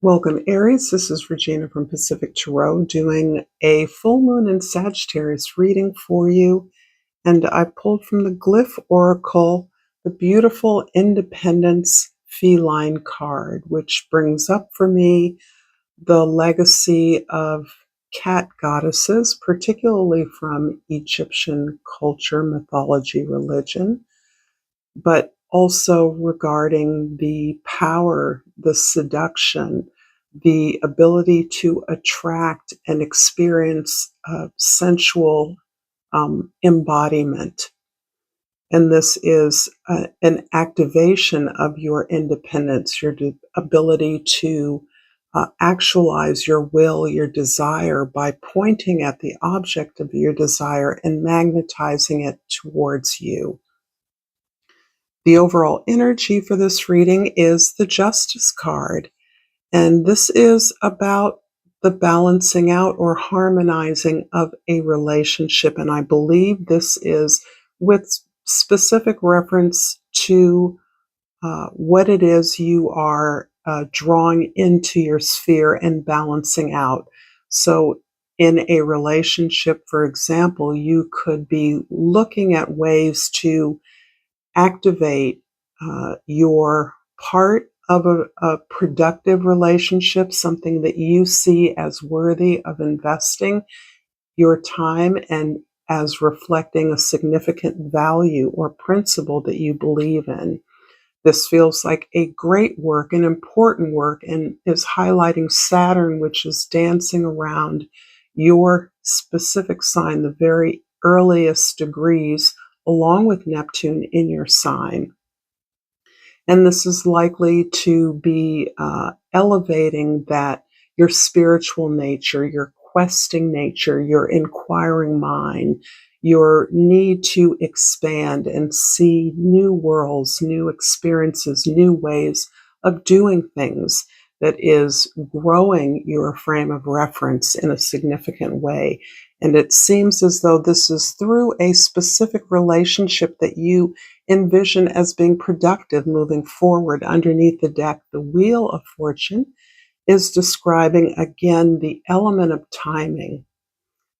Welcome, Aries. This is Regina from Pacific Tarot doing a full moon in Sagittarius reading for you. And I pulled from the Glyph Oracle the beautiful Independence Feline card, which brings up for me the legacy of cat goddesses, particularly from Egyptian culture, mythology, religion, but also regarding the power, the seduction, the ability to attract and experience sensual embodiment. And this is an activation of your independence, your ability to actualize your will, your desire by pointing at the object of your desire and magnetizing it towards you. The overall energy for this reading is the Justice card. And this is about the balancing out or harmonizing of a relationship. And I believe this is with specific reference to what it is you are drawing into your sphere and balancing out. So in a relationship, for example, you could be looking at ways to activate your part of a productive relationship, something that you see as worthy of investing your time and as reflecting a significant value or principle that you believe in. This feels like a great work, an important work, and is highlighting Saturn, which is dancing around your specific sign, the very earliest degrees, along with Neptune in your sign. And this is likely to be elevating that your spiritual nature, your questing nature, your inquiring mind, your need to expand and see new worlds, new experiences, new ways of doing things, that is growing your frame of reference in a significant way. And it seems as though this is through a specific relationship that you envision as being productive moving forward. Underneath the deck, the Wheel of Fortune is describing again the element of timing.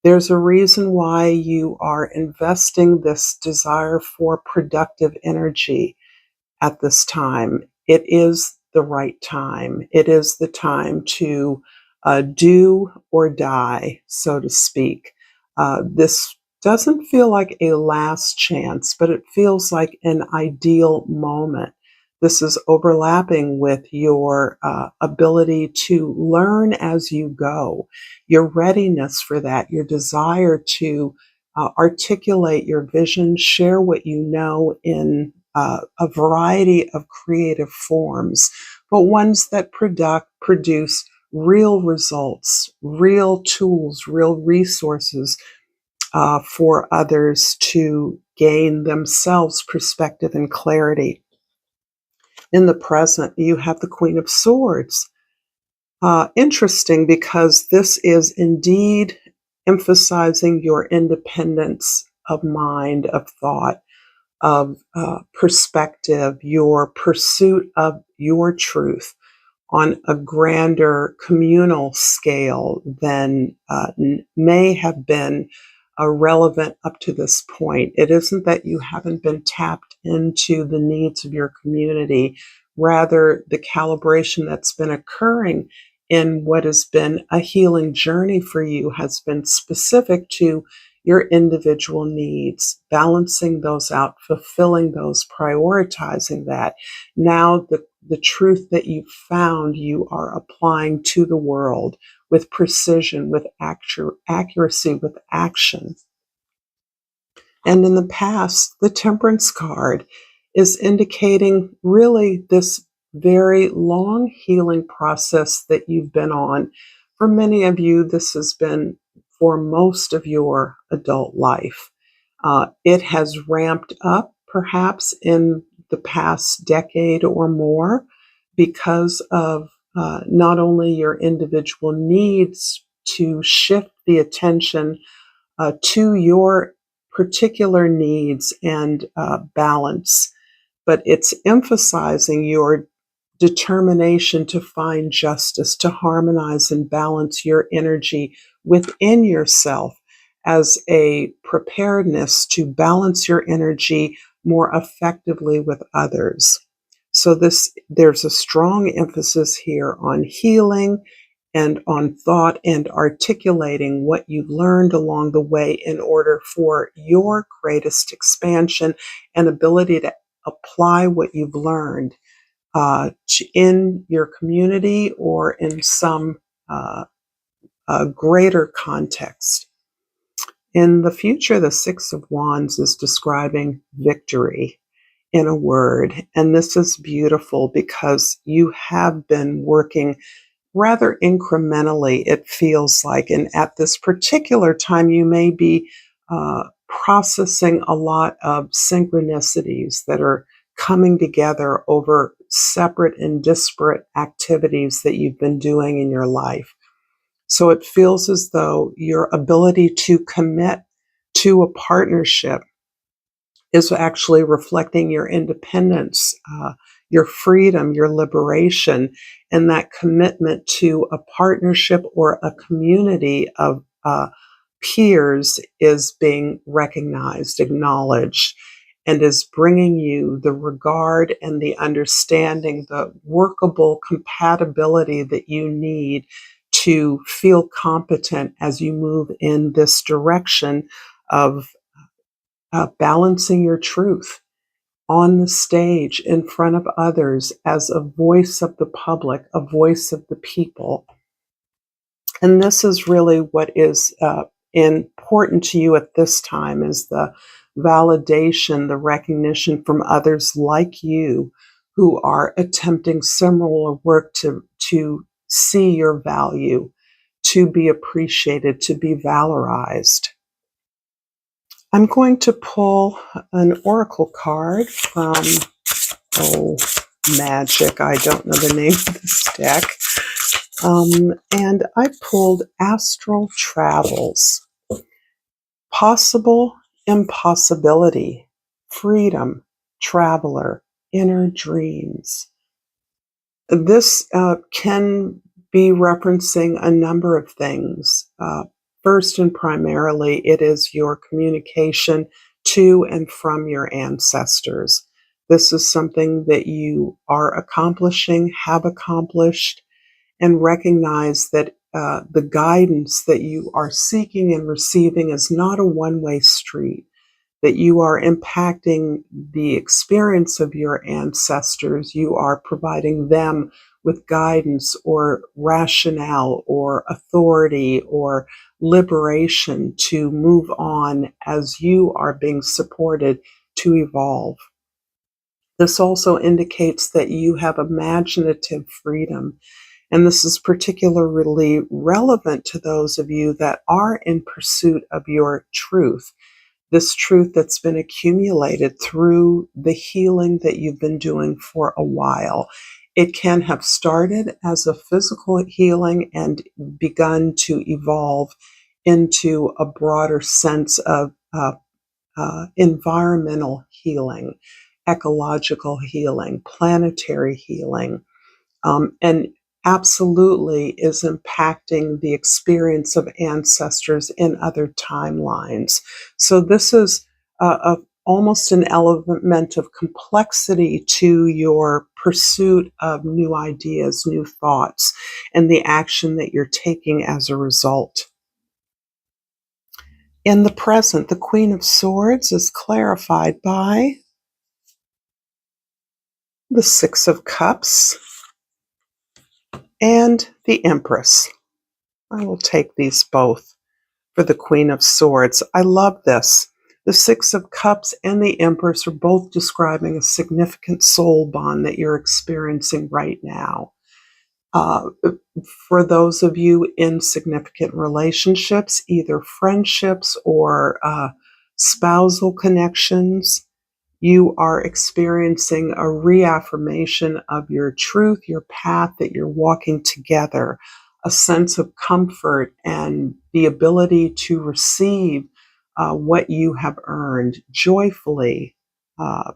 There's a reason why you are investing this desire for productive energy at this time. It is the right time. It is the time to do or die, so to speak. This doesn't feel like a last chance, but it feels like an ideal moment. This is overlapping with your ability to learn as you go, your readiness for that, your desire to articulate your vision, share what you know in a variety of creative forms, but ones that produce real results, real tools, real resources for others to gain themselves perspective and clarity. In the present, you have the Queen of Swords. Interesting, because this is indeed emphasizing your independence of mind, of thought, of perspective, your pursuit of your truth on a grander communal scale than may have been relevant up to this point. It isn't that you haven't been tapped into the needs of your community. Rather, the calibration that's been occurring in what has been a healing journey for you has been specific to your individual needs, balancing those out, fulfilling those, prioritizing that. Now the truth that you've found, you are applying to the world with precision, with accuracy, with action. And in the past, the Temperance card is indicating really this very long healing process that you've been on. For many of you, this has been for most of your adult life. It has ramped up perhaps in the past decade or more because of not only your individual needs to shift the attention to your particular needs and balance, but it's emphasizing your determination to find justice, to harmonize and balance your energy within yourself, as a preparedness to balance your energy more effectively with others. So there's a strong emphasis here on healing and on thought and articulating what you've learned along the way in order for your greatest expansion and ability to apply what you've learned in your community or in some greater context. In the future, the Six of Wands is describing victory in a word. And this is beautiful because you have been working rather incrementally, it feels like. And at this particular time, you may be processing a lot of synchronicities that are coming together over separate and disparate activities that you've been doing in your life. So it feels as though your ability to commit to a partnership is actually reflecting your independence, your freedom, your liberation, and that commitment to a partnership or a community of peers is being recognized, acknowledged, and is bringing you the regard and the understanding, the workable compatibility that you need to feel competent as you move in this direction of balancing your truth on the stage in front of others as a voice of the public, a voice of the people. And this is really what is important to you at this time, is the validation, the recognition from others like you who are attempting similar work to see your value, to be appreciated, to be valorized. I'm going to pull an oracle card from, Magic. I don't know the name of this deck. And I pulled Astral Travels. Possible impossibility, freedom, traveler, inner dreams. This can be referencing a number of things. First and primarily, it is your communication to and from your ancestors. This is something that you are accomplishing, have accomplished, and recognize that the guidance that you are seeking and receiving is not a one-way street, that you are impacting the experience of your ancestors. You are providing them with guidance or rationale or authority or liberation to move on as you are being supported to evolve. This also indicates that you have imaginative freedom. And this is particularly relevant to those of you that are in pursuit of your truth, this truth that's been accumulated through the healing that you've been doing for a while. It can have started as a physical healing and begun to evolve into a broader sense of environmental healing, ecological healing, planetary healing, and absolutely is impacting the experience of ancestors in other timelines. So this is almost an element of complexity to your pursuit of new ideas, new thoughts, and the action that you're taking as a result. In the present, the Queen of Swords is clarified by the Six of Cups and the Empress. I will take these both for the Queen of Swords. I love this. The Six of Cups and the Empress are both describing a significant soul bond that you're experiencing right now. For those of you in significant relationships, either friendships or spousal connections, you are experiencing a reaffirmation of your truth, your path that you're walking together, a sense of comfort and the ability to receive what you have earned joyfully,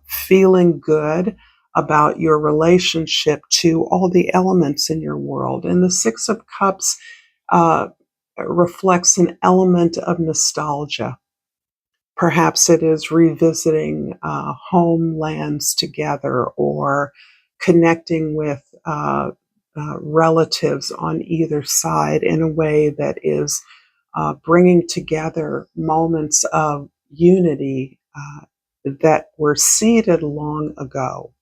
feeling good about your relationship to all the elements in your world. And the Six of Cups uh, reflects an element of nostalgia. Perhaps it is revisiting homelands together, or connecting with relatives on either side in a way that is bringing together moments of unity that were seeded long ago.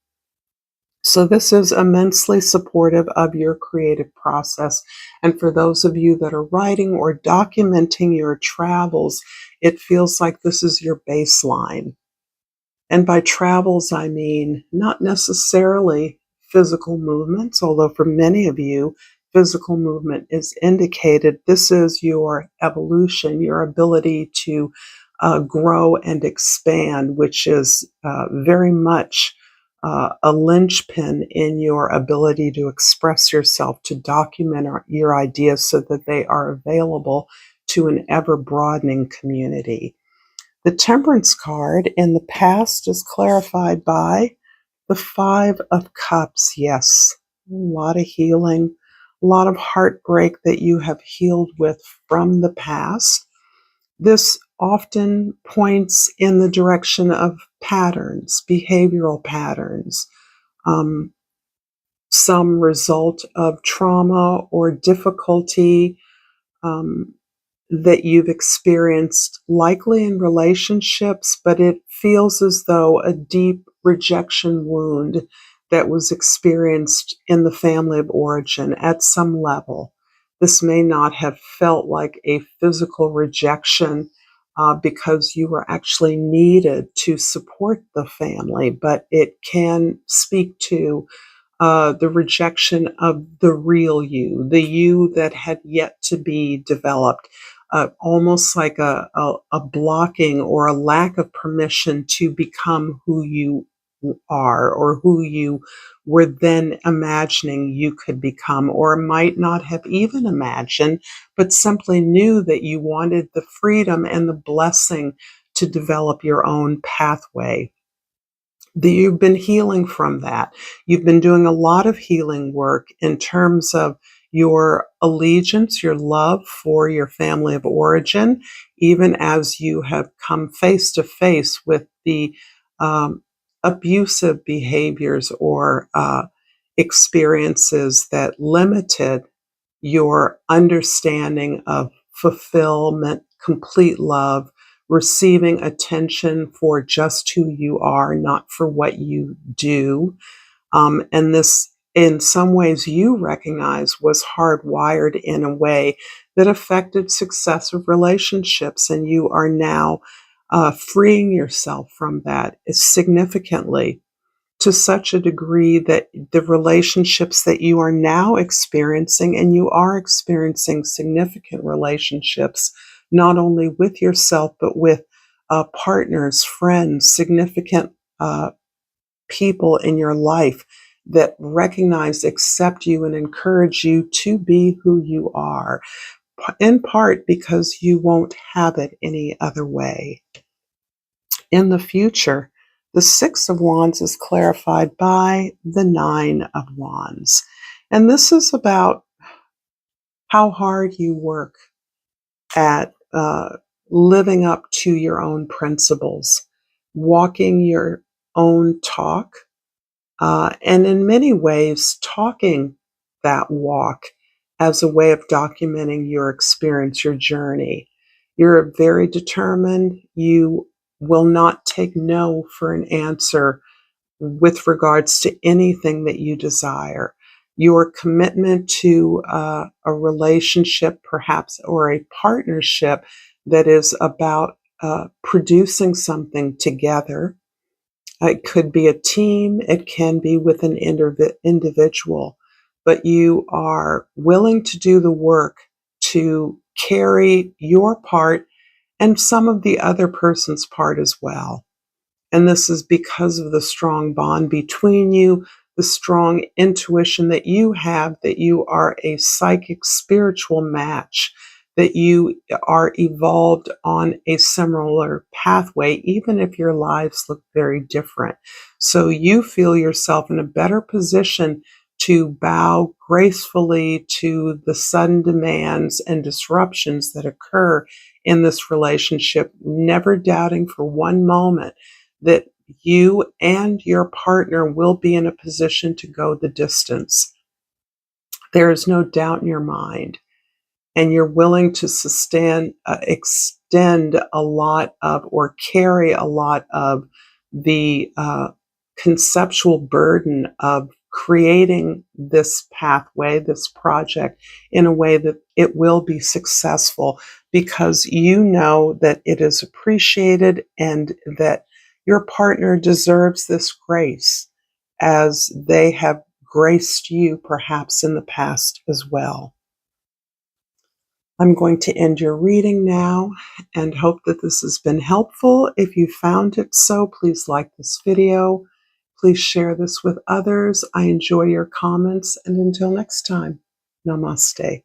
So, this is immensely supportive of your creative process. And for those of you that are writing or documenting your travels, it feels like this is your baseline. And by travels, I mean not necessarily physical movements, although for many of you, physical movement is indicated. This is your evolution, your ability to grow and expand, which is very much a linchpin in your ability to express yourself, to document your ideas so that they are available to an ever broadening community. The Temperance card in the past is clarified by the Five of Cups. Yes, a lot of healing, a lot of heartbreak that you have healed with from the past. This often points in the direction of patterns, behavioral patterns, um, some result of trauma or difficulty. Um, that you've experienced, likely in relationships, but it feels as though a deep rejection wound that was experienced in the family of origin at some level. This may not have felt like a physical rejection because you were actually needed to support the family, but it can speak to the rejection of the real you, the you that had yet to be developed, almost like a blocking or a lack of permission to become who you are, or who you were then imagining you could become, or might not have even imagined, but simply knew that you wanted the freedom and the blessing to develop your own pathway. You've been healing from that. You've been doing a lot of healing work in terms of your allegiance, your love for your family of origin, even as you have come face to face with the um, abusive behaviors or experiences that limited your understanding of fulfillment, complete love, receiving attention for just who you are, not for what you do. And this, in some ways, you recognize was hardwired in a way that affected successive relationships. And you are now freeing yourself from that significantly, to such a degree that the relationships that you are now experiencing, and you are experiencing significant relationships, not only with yourself, but with partners, friends, significant people in your life that recognize, accept you, and encourage you to be who you are, in part because you won't have it any other way. In the future, the Six of Wands is clarified by the Nine of Wands. And this is about how hard you work at living up to your own principles, walking your own talk, and in many ways, talking that walk as a way of documenting your experience, your journey. You're very determined. You will not take no for an answer with regards to anything that you desire. Your commitment to a relationship, perhaps, or a partnership that is about producing something together. It could be a team, it can be with an individual, but you are willing to do the work to carry your part and some of the other person's part as well. And this is because of the strong bond between you, the strong intuition that you have, that you are a psychic spiritual match that you are evolved on a similar pathway, even if your lives look very different. So you feel yourself in a better position to bow gracefully to the sudden demands and disruptions that occur in this relationship, never doubting for one moment that you and your partner will be in a position to go the distance. There is no doubt in your mind, and you're willing to extend a lot of, or carry a lot of the conceptual burden of creating this pathway, this project, in a way that it will be successful, because you know that it is appreciated and that your partner deserves this grace as they have graced you perhaps in the past as well. I'm going to end your reading now and hope that this has been helpful. If you found it so, please like this video. Please share this with others. I enjoy your comments, and until next time, namaste.